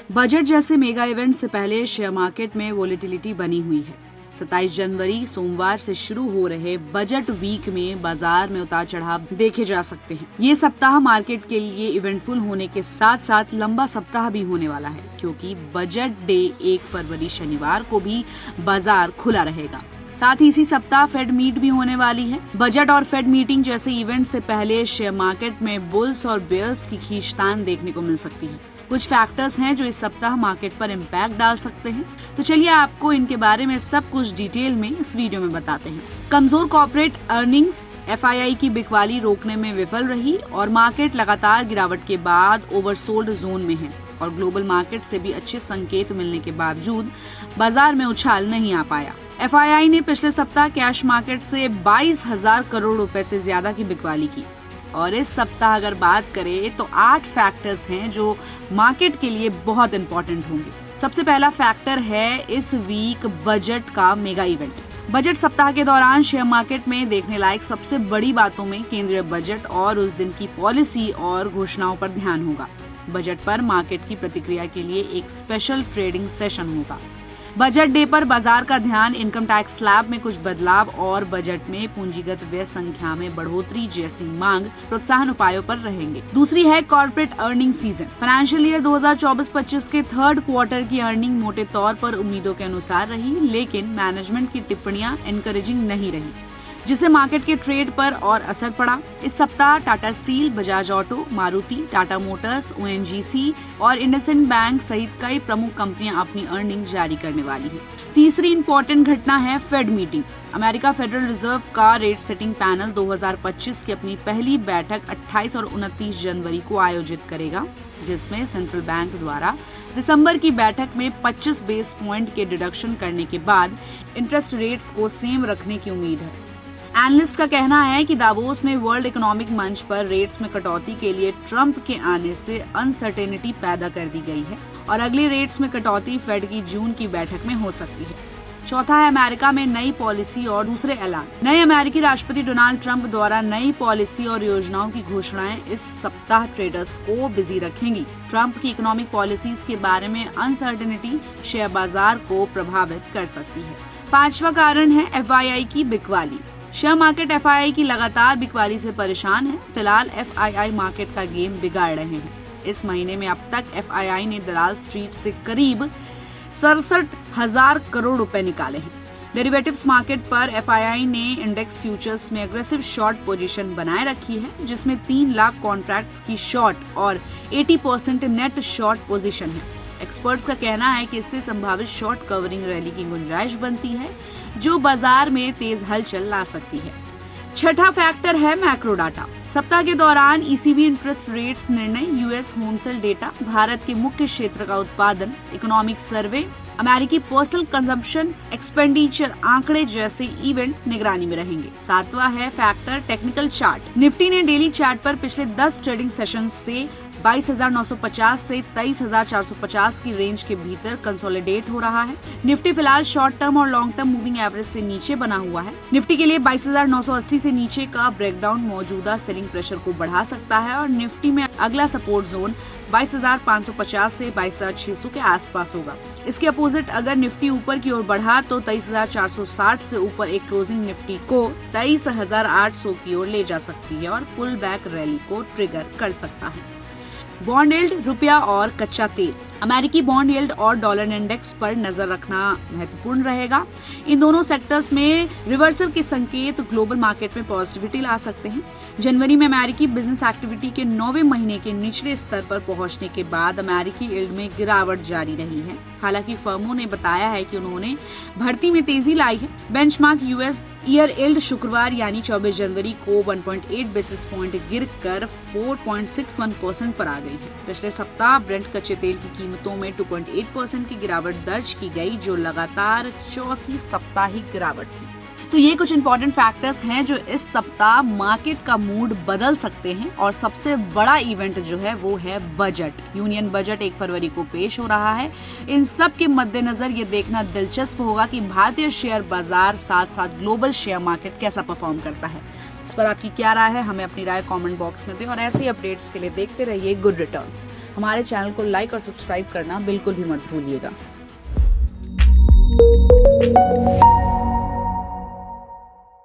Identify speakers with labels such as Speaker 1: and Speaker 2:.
Speaker 1: Budget जैसे mega event से पहले शेयर मार्केट में वोलेटिलिटी बनी हुई है। 27 जनवरी सोमवार से शुरू हो रहे बजट वीक में बाजार में उतार चढ़ाव देखे जा सकते हैं। ये सप्ताह मार्केट के लिए इवेंटफुल होने के साथ साथ लंबा सप्ताह भी होने वाला है, क्योंकि बजट डे 1 फरवरी शनिवार को भी बाजार खुला रहेगा। साथ ही इसी सप्ताह फेड मीट भी होने वाली है। बजट और फेड मीटिंग जैसे इवेंट से पहले शेयर मार्केट में बुल्स और बेयर्स की खींचतान देखने को मिल सकती है। कुछ फैक्टर्स हैं जो इस सप्ताह मार्केट पर इम्पैक्ट डाल सकते हैं, तो चलिए आपको इनके बारे में सब कुछ डिटेल में इस वीडियो में बताते हैं। कमजोर कॉर्पोरेट अर्निंग्स एफआईआई की बिकवाली रोकने में विफल रही और मार्केट लगातार गिरावट के बाद ओवरसोल्ड जोन में है और ग्लोबल मार्केट से भी अच्छे संकेत मिलने के बावजूद बाजार में उछाल नहीं आ पाया। एफआईआई ने पिछले सप्ताह कैश मार्केट से 22,000 करोड़ रुपए से ज्यादा की बिकवाली की और इस सप्ताह अगर बात करें तो 8 फैक्टर्स हैं जो मार्केट के लिए बहुत इंपॉर्टेंट होंगे। सबसे पहला फैक्टर है इस वीक बजट का मेगा इवेंट। बजट सप्ताह के दौरान शेयर मार्केट में देखने लायक सबसे बड़ी बातों में केंद्रीय बजट और उस दिन की पॉलिसी और घोषणाओं पर ध्यान होगा। बजट पर मार्केट की प्रतिक्रिया के लिए एक स्पेशल ट्रेडिंग सेशन होगा। बजट डे पर बाजार का ध्यान इनकम टैक्स स्लैब में कुछ बदलाव और बजट में पूंजीगत व्यय संख्या में बढ़ोतरी जैसी मांग प्रोत्साहन उपायों पर रहेंगे। दूसरी है corporate earning season. Financial year 2024-25 के थर्ड क्वार्टर की अर्निंग मोटे तौर पर उम्मीदों के अनुसार रही, लेकिन मैनेजमेंट की टिप्पणियां एनकरेजिंग नहीं रही, जिससे मार्केट के ट्रेड पर और असर पड़ा। इस सप्ताह Tata steel, Bajaj auto, Maruti, Tata Motors, ONGC और इंडसइंड बैंक सहित कई प्रमुख कंपनियां अपनी अर्निंग जारी करने वाली हैं। तीसरी इंपॉर्टेंट घटना है fade meeting. America federal reserve का रेट सेटिंग पैनल 2025 की अपनी पहली बैठक 28 और 29 जनवरी को आयोजित करेगा, जिसमें सेंट्रल बैंक द्वारा दिसंबर की बैठक में 25 बेस पॉइंट के डिडक्शन करने के बाद इंटरेस्ट रेट्स को सेम रखने की उम्मीद है। एनालिस्ट का कहना है कि दावोस में वर्ल्ड इकोनॉमिक मंच पर रेट्स में कटौती के लिए ट्रंप के आने से अनसर्टेनिटी पैदा कर दी गई है और अगले रेट्स में कटौती फेड की जून की बैठक में हो सकती है। चौथा है अमेरिका में नई पॉलिसी और दूसरे ऐलान। नए अमेरिकी राष्ट्रपति डोनाल्ड ट्रंप द्वारा नई पॉलिसी और योजनाओं की घोषणाएं इस सप्ताह ट्रेडर्स को बिजी रखेंगी। ट्रंप की इकोनॉमिक पॉलिसीज के बारे में अनसर्टेनिटी शेयर बाजार को प्रभावित कर सकती है। पांचवा कारण है एफआईआई की बिकवाली। शेयर मार्केट एफआईआई की लगातार बिकवाली से परेशान है। फिलहाल एफआईआई मार्केट का गेम बिगाड़ रहे हैं। इस महीने में अब तक एफआईआई ने दलाल स्ट्रीट से करीब 67,000 करोड़ रुपए निकाले हैं। डेरिवेटिव्स मार्केट पर एफआईआई ने इंडेक्स फ्यूचर्स में एग्रेसिव शॉर्ट पोजीशन बनाए रखी है, जिसमें 3 लाख कॉन्ट्रैक्ट्स की शॉर्ट और 80% नेट शॉर्ट पोजीशन है। एक्सपर्ट्स का कहना है कि इससे संभावित शॉर्ट कवरिंग रैली की गुंजाइश बनती है, जो बाजार में तेज हलचल ला सकती है। छठा फैक्टर है मैक्रो डाटा। सप्ताह के दौरान ईसीबी इंटरेस्ट रेट्स निर्णय, US home sale data, Bharat के मुख्य क्षेत्र का उत्पादन, इकोनॉमिक सर्वे, अमेरिकी पर्सनल कंजम्पशन एक्सपेंडिचर आंकड़े जैसे इवेंट निगरानी में रहेंगे। सातवां है फैक्टर टेक्निकल चार्ट। निफ्टी ने डेली चार्ट पर पिछले 10 ट्रेडिंग सेशन से 22,950 से 23,450 की रेंज के भीतर कंसोलिडेट हो रहा है। निफ्टी फिलहाल शॉर्ट टर्म और लॉन्ग टर्म मूविंग एवरेज से नीचे बना हुआ है। निफ्टी के लिए 22,980 से नीचे का ब्रेकडाउन मौजूदा सेलिंग प्रेशर को बढ़ा सकता है और निफ्टी में अगला सपोर्ट जोन 22,550 से 22,600 के आसपास होगा। इसके अपोजिट अगर निफ्टी ऊपर की ओर बढ़ा तो 23,460 से ऊपर एक क्लोजिंग निफ्टी को 23,800 की ओर ले जा सकती है और पुल बैक रैली को ट्रिगर कर सकता है। बॉन्ड यील्ड, रुपया और कच्चा तेल। अमेरिकी बॉन्ड यील्ड और डॉलर इंडेक्स पर नजर रखना महत्वपूर्ण रहेगा। इन दोनों सेक्टर्स में रिवर्सल के संकेत ग्लोबल मार्केट में पॉजिटिविटी ला सकते हैं। जनवरी में अमेरिकी बिजनेस एक्टिविटी के 9वें महीने के निचले स्तर पर पहुंचने के बाद अमेरिकी यील्ड में गिरावट जारी रही है। हालांकि फर्मों ने बताया है कि उन्होंने भर्ती में तेजी लाई है। बेंचमार्क यूएस ईयर यील्ड शुक्रवार यानी 24 जनवरी को 1.8 बेसिस पॉइंट गिरकर 4.61% पर आ गई है। पिछले सप्ताह ब्रेंट कच्चे तेल की कीमतों में 2.8% की गिरावट दर्ज की गई, जो लगातार चौथी साप्ताहिक गिरावट थी। तो ये कुछ इंपॉर्टेंट फैक्टर्स हैं जो इस सप्ताह मार्केट का मूड बदल सकते हैं। और सबसे बड़ा इवेंट जो है वो है बजट। यूनियन बजट 1 फरवरी को पेश हो रहा है। इन सब के मद्देनजर ये देखना दिलचस्प होगा कि भारतीय शेयर बाजार साथ साथ ग्लोबल शेयर मार्केट कैसा परफॉर्म करता है। इस पर आपकी क्या राय है, हमें अपनी राय कमेंट बॉक्स में दें और ऐसे ही अपडेट्स के लिए देखते रहिए गुड रिटर्न्स। हमारे चैनल को लाइक और सब्सक्राइब करना बिल्कुल भी मत भूलिएगा।